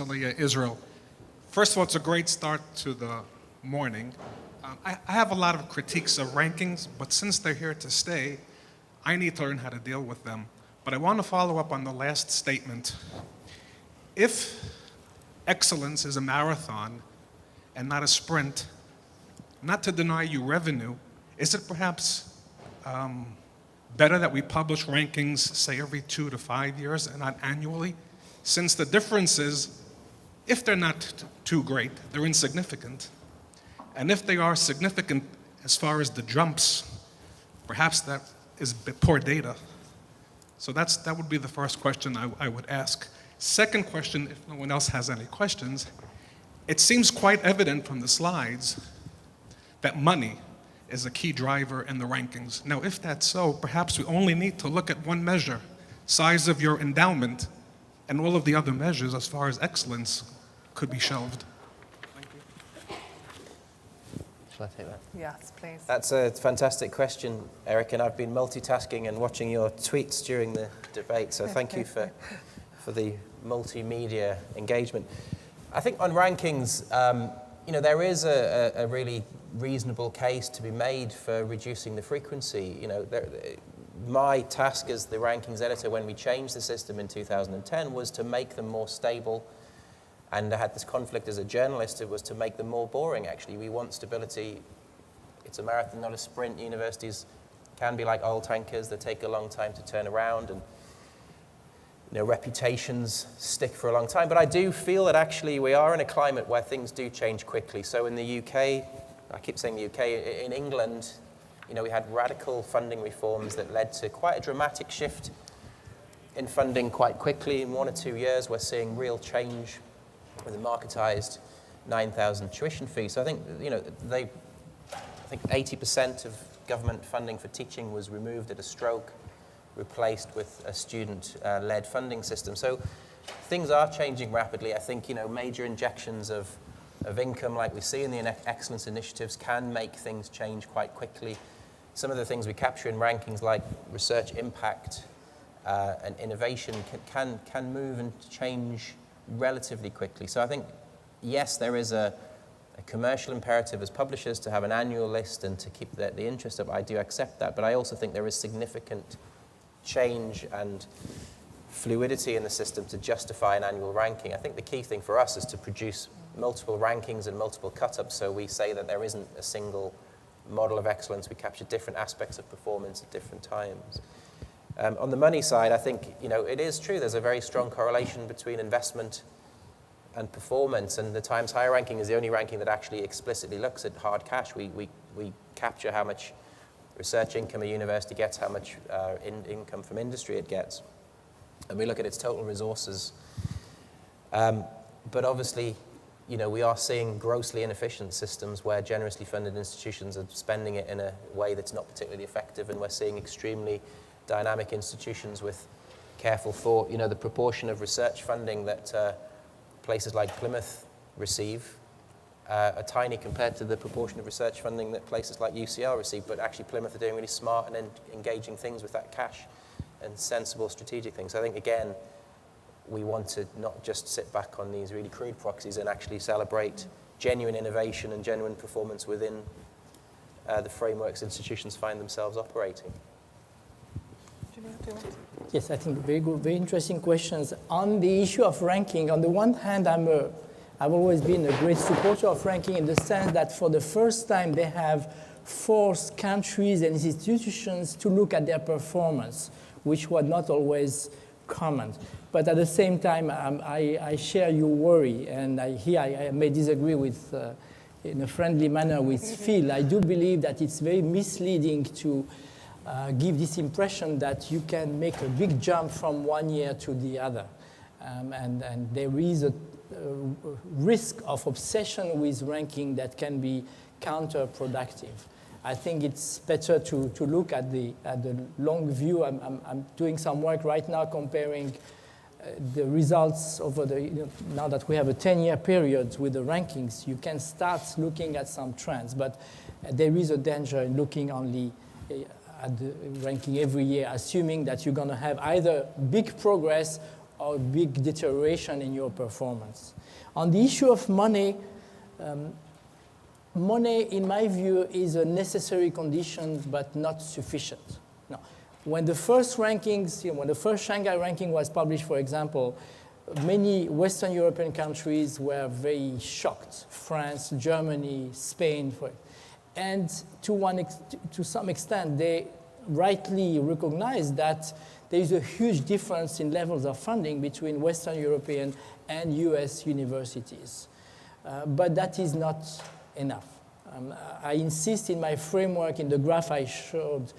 Israel. First of all, it's a great start to the morning. I have a lot of critiques of rankings, but since they're here to stay, I need to learn how to deal with them. But I want to follow up on the last statement. If excellence is a marathon and not a sprint, not to deny you revenue, is it perhaps better that we publish rankings, say, every 2 to 5 years and not annually? Since the difference is, if they're not too great, they're insignificant. And if they are significant as far as the jumps, perhaps that is poor data. So that would be the first question I would ask. Second question, if no one else has any questions, it seems quite evident from the slides that money is a key driver in the rankings. Now, if that's so, perhaps we only need to look at one measure, size of your endowment, and all of the other measures as far as excellence could be shelved. Thank you. Shall I take that? Yes, please. That's a fantastic question, Eric, and I've been multitasking and watching your tweets during the debate, so thank you for the multimedia engagement. I think on rankings, there is a really reasonable case to be made for reducing the frequency. My task as the rankings editor when we changed the system in 2010 was to make them more stable, and I had this conflict as a journalist. It was to make them more boring, actually. We want stability. It's a marathon, not a sprint. Universities can be like oil tankers. They take a long time to turn around, and reputations stick for a long time. But I do feel that actually we are in a climate where things do change quickly. So in the UK, I keep saying the UK, in England, we had radical funding reforms that led to quite a dramatic shift in funding quite quickly. In 1 or 2 years, we're seeing real change with a marketized 9,000 tuition fee. So I think, I think 80% of government funding for teaching was removed at a stroke, replaced with a student-led funding system. So things are changing rapidly. I think, major injections of income like we see in the excellence initiatives can make things change quite quickly. Some of the things we capture in rankings like research impact and innovation can move and change relatively quickly. So I think, yes, there is a commercial imperative as publishers to have an annual list and to keep the interest up. I do accept that, but I also think there is significant change and fluidity in the system to justify an annual ranking. I think the key thing for us is to produce multiple rankings and multiple cut-ups, so we say that there isn't a single model of excellence. We capture different aspects of performance at different times. On the money side, I think it is true. There's a very strong correlation between investment and performance, and the Times Higher ranking is the only ranking that actually explicitly looks at hard cash. We capture how much research income a university gets, how much income from industry it gets, and we look at its total resources. But obviously, we are seeing grossly inefficient systems where generously funded institutions are spending it in a way that's not particularly effective, and we're seeing extremely dynamic institutions with careful thought. The proportion of research funding that places like Plymouth receive are tiny compared to the proportion of research funding that places like UCL receive, but actually Plymouth are doing really smart and engaging things with that cash and sensible strategic things. So I think, again, we want to not just sit back on these really crude proxies and actually celebrate genuine innovation and genuine performance within the frameworks institutions find themselves operating. Yes, I think very good, very interesting questions. On the issue of ranking, on the one hand, I've always been a great supporter of ranking in the sense that for the first time they have forced countries and institutions to look at their performance, which was not always common. But at the same time, I share your worry, and I may disagree with, in a friendly manner with Phil. I do believe that it's very misleading to give this impression that you can make a big jump from one year to the other. And there is a risk of obsession with ranking that can be counterproductive. I think it's better to look at the long view. I'm doing some work right now comparing the results over now that we have a 10-year period with the rankings. You can start looking at some trends, but there is a danger in looking only at the ranking every year, assuming that you're going to have either big progress or big deterioration in your performance. On the issue of money, money, in my view, is a necessary condition, but not sufficient. No. When the first rankings, when the first Shanghai ranking was published, for example, many Western European countries were very shocked. France, Germany, Spain, and to some extent, they rightly recognized that there is a huge difference in levels of funding between Western European and US universities. But that is not enough. I insist in my framework, in the graph I showed,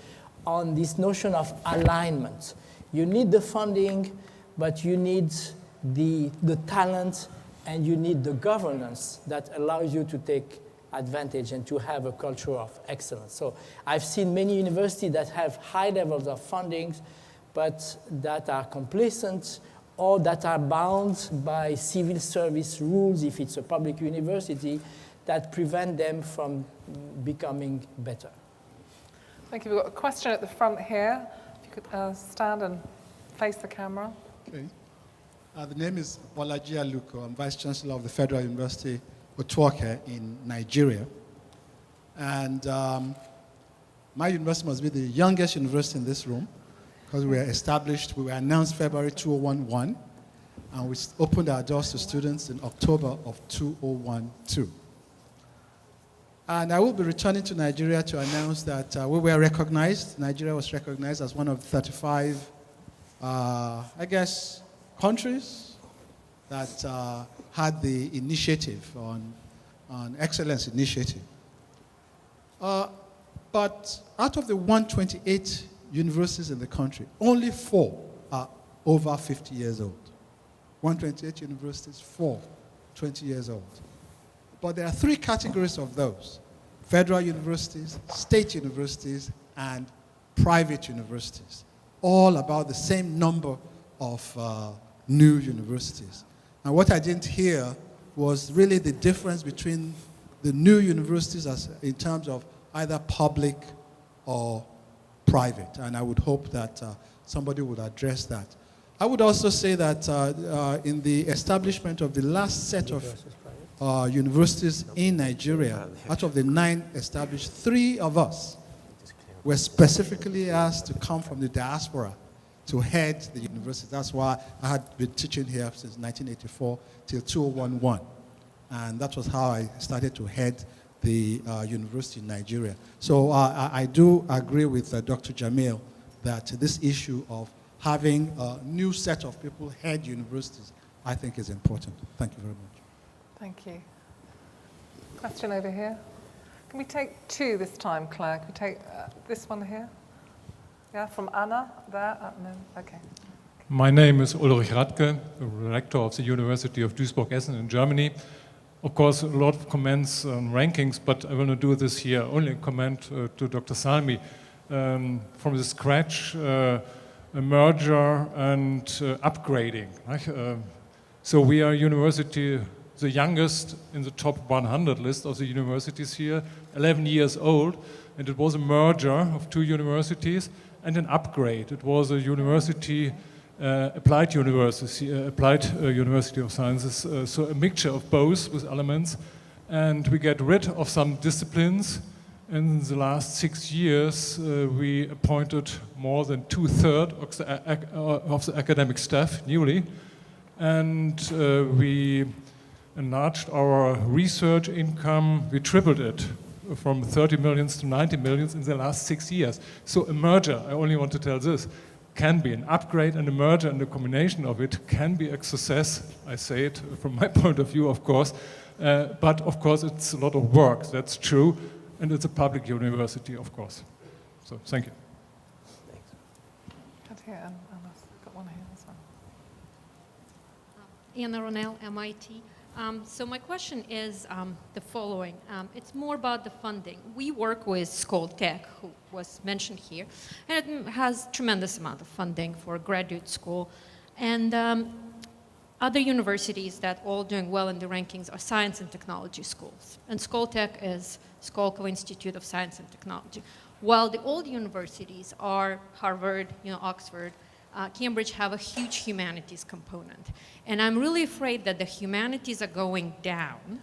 on this notion of alignment. You need the funding, but you need the talent, and you need the governance that allows you to take advantage and to have a culture of excellence. So I've seen many universities that have high levels of funding, but that are complacent or that are bound by civil service rules, if it's a public university, that prevent them from becoming better. Thank you. We've got a question at the front here. If you could stand and face the camera. Okay. The name is Bolaji Aluko. I'm Vice Chancellor of the Federal University, Otuoke in Nigeria. And my university must be the youngest university in this room because we were announced February 2011, and we opened our doors to students in October of 2012. And I will be returning to Nigeria to announce that we were recognized. Nigeria was recognized as one of the 35, countries that had the initiative on excellence initiative. But out of the 128 universities in the country, only 4 are over 50 years old. 128 universities, 4, 20 years old. But there are 3 categories of those: federal universities, state universities, and private universities, all about the same number of new universities. And what I didn't hear was really the difference between the new universities in terms of either public or private. And I would hope that somebody would address that. I would also say that in the establishment of the last set of universities in Nigeria, out of the 9 established, 3 of us were specifically asked to come from the diaspora to head the university. That's why I had been teaching here since 1984 till 2011. And that was how I started to head the university in Nigeria. So I do agree with Dr. Jamil that this issue of having a new set of people head universities, I think is important. Thank you very much. Thank you. Question over here. Can we take 2 this time, Claire? Can we take this one here? Yeah, from Anna there. No. Okay. My name is Ulrich Radke, the rector of the University of Duisburg-Essen in Germany. Of course, a lot of comments on rankings, but I want to do this here. Only a comment to Dr. Salmi. From the scratch, a merger and upgrading. So we are a university, the youngest in the top 100 list of the universities here, 11 years old, and it was a merger of 2 universities and an upgrade. It was a university, applied university of sciences, so a mixture of both with elements, and we get rid of some disciplines. In the last 6 years, we appointed more than 2/3 of the academic staff newly, and we enlarged our research income. We tripled it from 30 millions to 90 millions in the last 6 years. So a merger, I only want to tell this, can be an upgrade, and a merger and the combination of it can be a success. I say it from my point of view, of course, but of course it's a lot of work, that's true, and it's a public university, of course. So thank you. Got here, Anna's got one here as well. Anna Ronell, MIT. So my question is the following. It's more about the funding. We work with Skoltech, who was mentioned here, and it has tremendous amount of funding for graduate school. And other universities that all doing well in the rankings are science and technology schools. And Skoltech is Skolkovo Institute of Science and Technology. While the old universities are Harvard, Oxford, Cambridge have a huge humanities component. And I'm really afraid that the humanities are going down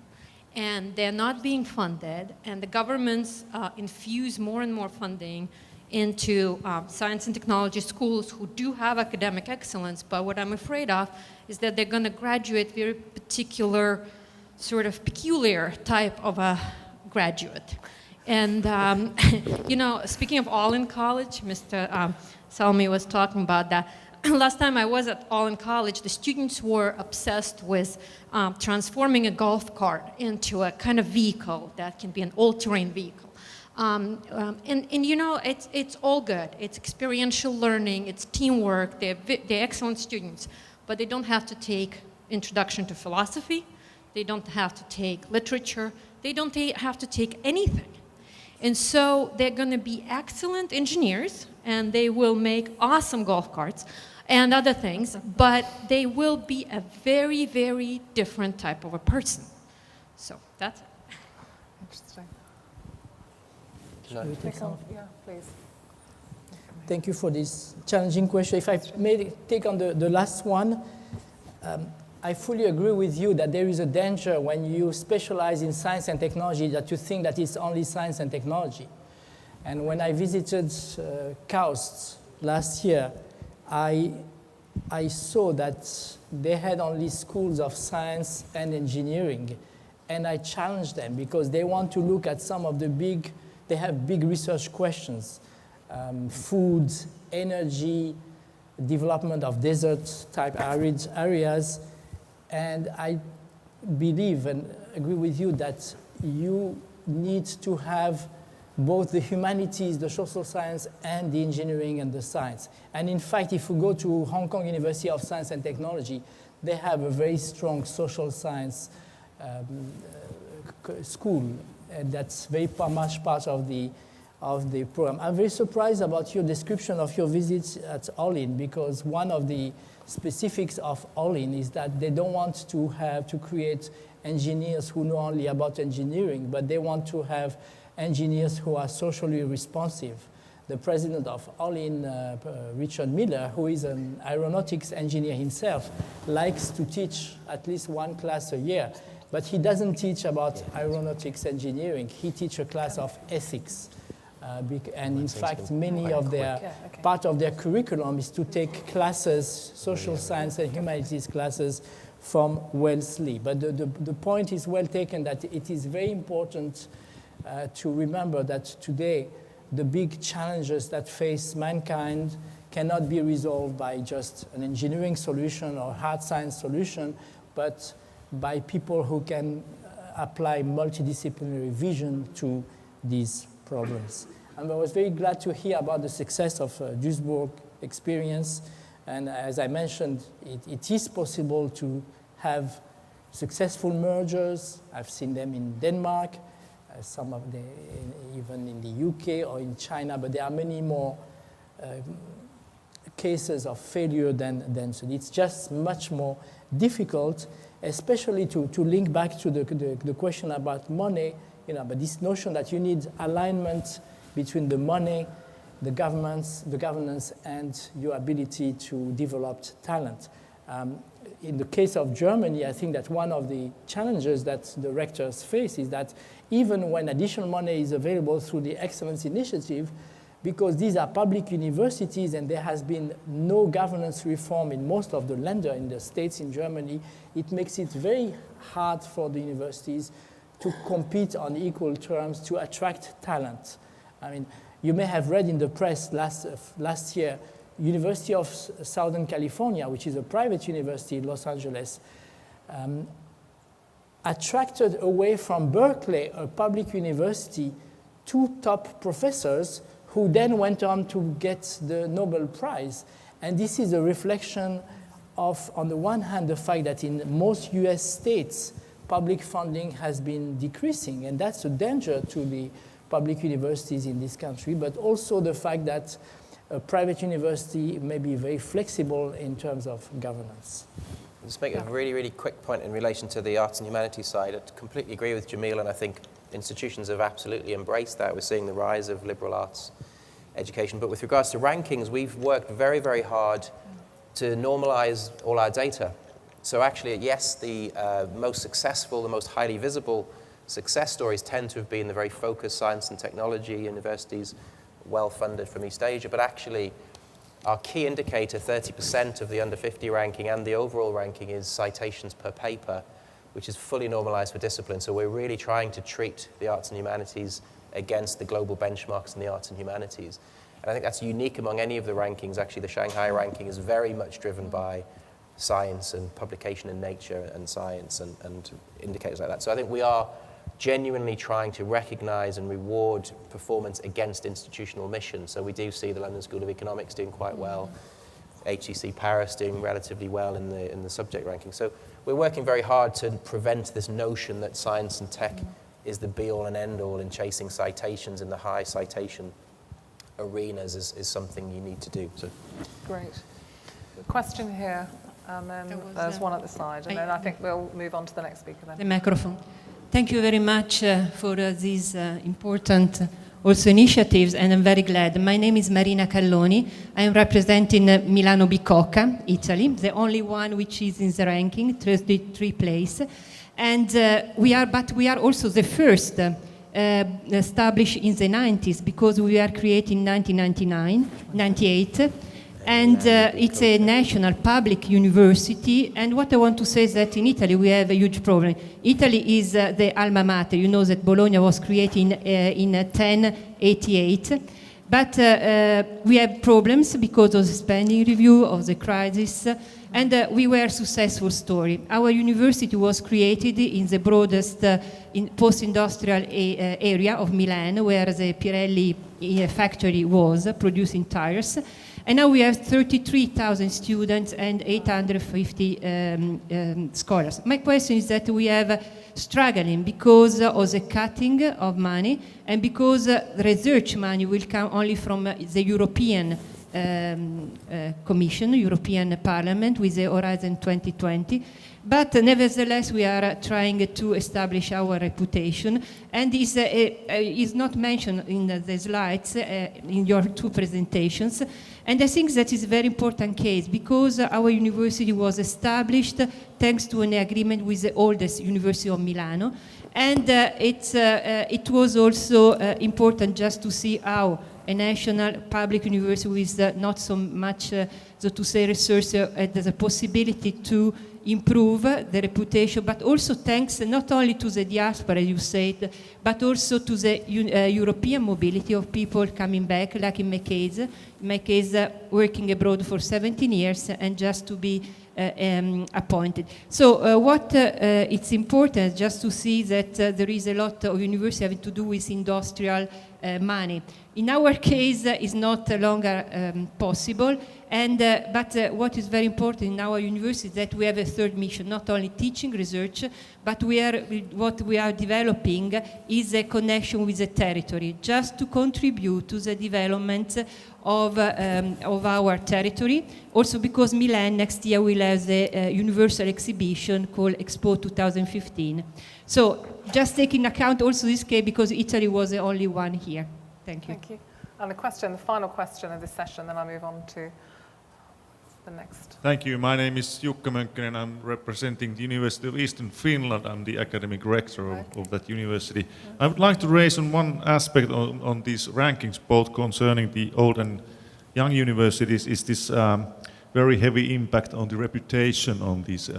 and they're not being funded, and the governments infuse more and more funding into science and technology schools who do have academic excellence, but what I'm afraid of is that they're going to graduate very particular, sort of peculiar type of a graduate. And, you know, speaking of all in college, Mr. Salmi was talking about that. Last time I was at All in College, the students were obsessed with transforming a golf cart into a kind of vehicle that can be an all-terrain vehicle. And you know, it's all good. It's experiential learning, it's teamwork, they're excellent students, but they don't have to take introduction to philosophy, they don't have to take literature, they don't have to take anything. And so they're going to be excellent engineers, and they will make awesome golf carts and other things, but they will be a very, very different type of a person. So that's it. Interesting. No. Yeah, please. Thank you for this challenging question. If I may take on the last one, I fully agree with you that there is a danger when you specialize in science and technology that you think that it's only science and technology. And when I visited KAUST last year, I saw that they had only schools of science and engineering. And I challenged them because they want to look at some of the they have big research questions, food, energy, development of desert-type arid areas. And I believe and agree with you that you need to have both the humanities, the social science, and the engineering and the science. And in fact, if we go to Hong Kong University of Science and Technology, they have a very strong social science school, and that's very much part of the program. I'm very surprised about your description of your visit at All-In, because one of the specifics of All-In is that they don't want to create engineers who know only about engineering, but they want to have engineers who are socially responsive. The president of All-In, Richard Miller, who is an aeronautics engineer himself, likes to teach at least one class a year. But he doesn't teach about aeronautics engineering. He teaches a class of ethics. And in fact, many of part of their curriculum is to take classes, social science and humanities classes from Wellesley. But the point is well taken that it is very important to remember that today the big challenges that face mankind cannot be resolved by just an engineering solution or hard science solution, but by people who can apply multidisciplinary vision to these problems. And I was very glad to hear about the success of Duisburg experience. And as I mentioned, it is possible to have successful mergers. I've seen them in Denmark, some of them even in the UK or in China, but there are many more cases of failure than so. It's just much more difficult, especially to link back to the question about money, but this notion that you need alignment between the money, the governance, and your ability to develop talent. In the case of Germany, I think that one of the challenges that the rectors face is that even when additional money is available through the Excellence Initiative, because these are public universities and there has been no governance reform in most of the Länder in the states in Germany, it makes it very hard for the universities to compete on equal terms to attract talent. I mean, you may have read in the press last year, University of Southern California, which is a private university in Los Angeles, attracted away from Berkeley, a public university, 2 top professors who then went on to get the Nobel Prize. And this is a reflection of, on the one hand, the fact that in most US states, public funding has been decreasing, and that's a danger to the public universities in this country, but also the fact that a private university may be very flexible in terms of governance. I'll just make a really, really quick point in relation to the arts and humanities side. I completely agree with Jamil, and I think institutions have absolutely embraced that. We're seeing the rise of liberal arts education. But with regards to rankings, we've worked very, very hard to normalize all our data. So actually, yes, the most successful, the most highly visible success stories tend to have been the very focused science and technology universities, well-funded from East Asia. But actually, our key indicator, 30% of the under 50 ranking and the overall ranking, is citations per paper, which is fully normalized for discipline. So we're really trying to treat the arts and humanities against the global benchmarks in the arts and humanities. And I think that's unique among any of the rankings. Actually, the Shanghai ranking is very much driven by science and publication in Nature and Science and indicators like that. So I think we are genuinely trying to recognize and reward performance against institutional mission. So we do see the London School of Economics doing quite well, HEC Paris doing relatively well in the subject ranking. So we're working very hard to prevent this notion that science and tech is the be-all and end-all in chasing citations in the high citation arenas is something you need to do. So. Great. Question here, and then there's one at the side, and then I think we'll move on to the next speaker then. The microphone. Thank you very much for these important also initiatives, and I'm very glad. My name is Marina Calloni. I am representing Milano Bicocca, Italy, the only one which is in the ranking, 33 place. And we are also the first established in the 90s, because we were created in 1998. And it's a national public university. And what I want to say is that in Italy we have a huge problem. Italy is the alma mater. You know that Bologna was created in 1088. But we have problems because of the spending review, of the crisis. And we were a successful story. Our university was created in the broadest post-industrial area of Milan, where the Pirelli factory was producing tires. And now we have 33,000 students and 850 scholars. My question is that we have struggling because of the cutting of money, and because research money will come only from the European Commission, European Parliament, with the Horizon 2020. But nevertheless, we are trying to establish our reputation, and is not mentioned in the slides in your two presentations. And I think that is a very important case, because our university was established thanks to an agreement with the oldest University of Milano. And it was also important just to see how a national public university with not so much, so to say, research has the possibility to improve the reputation, but also thanks not only to the diaspora, you said, but also to the European mobility of people coming back, like in my case, working abroad for 17 years and just to be appointed. So what it's important just to see that there is a lot of university having to do with industrial money. In our case, it's not longer possible. And but what is very important in our university is that we have a third mission, not only teaching research, but what we are developing is a connection with the territory, just to contribute to the development of our territory. Also because Milan next year will have the universal exhibition called Expo 2015. So just taking account also this case, because Italy was the only one here. Thank you. Thank you. And the final question of this session, then I'll move on to the next. Thank you. My name is Jukka Mönkkönen. I'm representing the University of Eastern Finland. I'm the academic rector of that university. I would like to raise on one aspect on these rankings, both concerning the old and young universities, is this very heavy impact on the reputation on these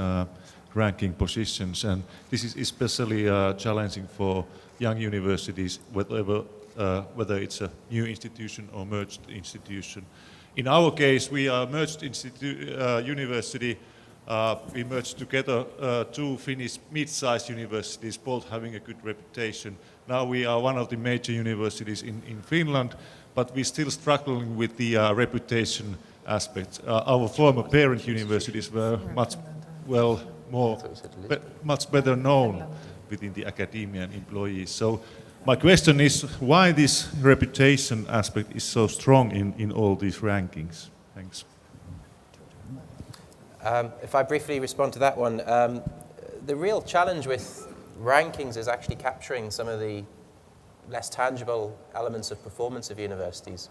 ranking positions. And this is especially challenging for young universities, whether it's a new institution or merged institution. In our case, we are a merged university. We merged together two Finnish mid-sized universities, both having a good reputation. Now we are one of the major universities in Finland, but we're still struggling with the reputation aspects. Our former parent universities were much better known within the academia and employees. So my question is why this reputation aspect is so strong in all these rankings? Thanks. If I briefly respond to that one, the real challenge with rankings is actually capturing some of the less tangible elements of performance of universities.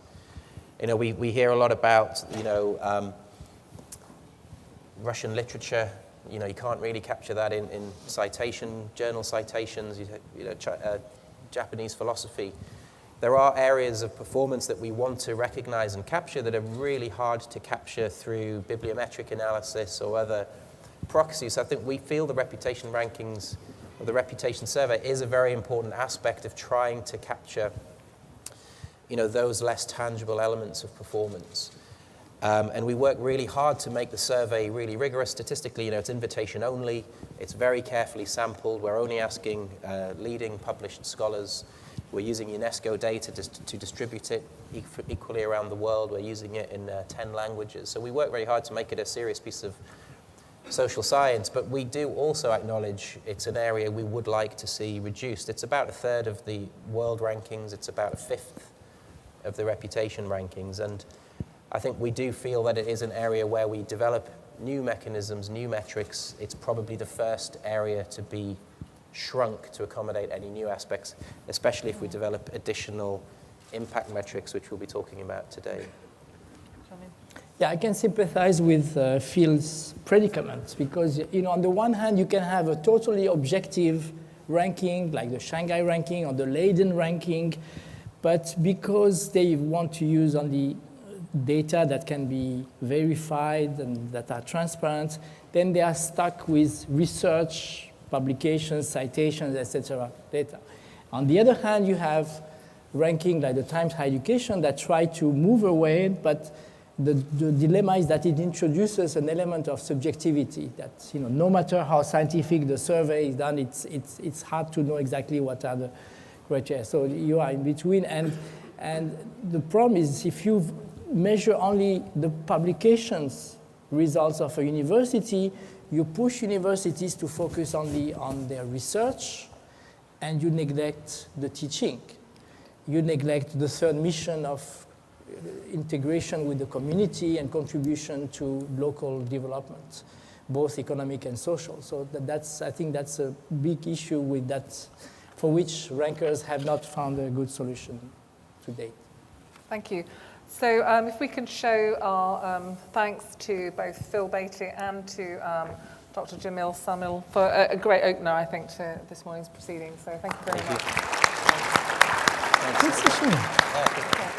You know, we hear a lot about, you know, Russian literature. You know, you can't really capture that in journal citations, you know, Japanese philosophy. There are areas of performance that we want to recognize and capture that are really hard to capture through bibliometric analysis or other proxies. I think we feel the reputation rankings or the reputation survey is a very important aspect of trying to capture, you know, those less tangible elements of performance. And we work really hard to make the survey really rigorous statistically. You know, it's invitation only. It's very carefully sampled. We're only asking leading published scholars. We're using UNESCO data to distribute it equally around the world. We're using it in 10 languages. So we work very hard to make it a serious piece of social science, but we do also acknowledge it's an area we would like to see reduced. It's about a third of the world rankings. It's about a fifth of the reputation rankings. And I think we do feel that it is an area where we develop new mechanisms, new metrics. It's probably the first area to be shrunk to accommodate any new aspects, especially if we develop additional impact metrics, which we'll be talking about today. Yeah, I can sympathize with Phil's predicament because, you know, on the one hand, you can have a totally objective ranking, like the Shanghai ranking or the Leiden ranking, but because they want to use only data that can be verified and that are transparent, then they are stuck with research, publications, citations, etc. data. On the other hand, you have ranking like the Times Higher Education that try to move away, but the dilemma is that it introduces an element of subjectivity that, you know, no matter how scientific the survey is done, it's hard to know exactly what are the criteria. So you are in between, and the problem is if you measure only the publications results of a university, you push universities to focus only on their research, and you neglect the teaching. You neglect the third mission of integration with the community and contribution to local development, both economic and social. So I think that's a big issue with that, for which rankers have not found a good solution to date. Thank you. So if we can show our thanks to both Phil Baty and to Dr. Jamil Salmi for a great opener, I think, to this morning's proceedings. So thank you very much. Good session.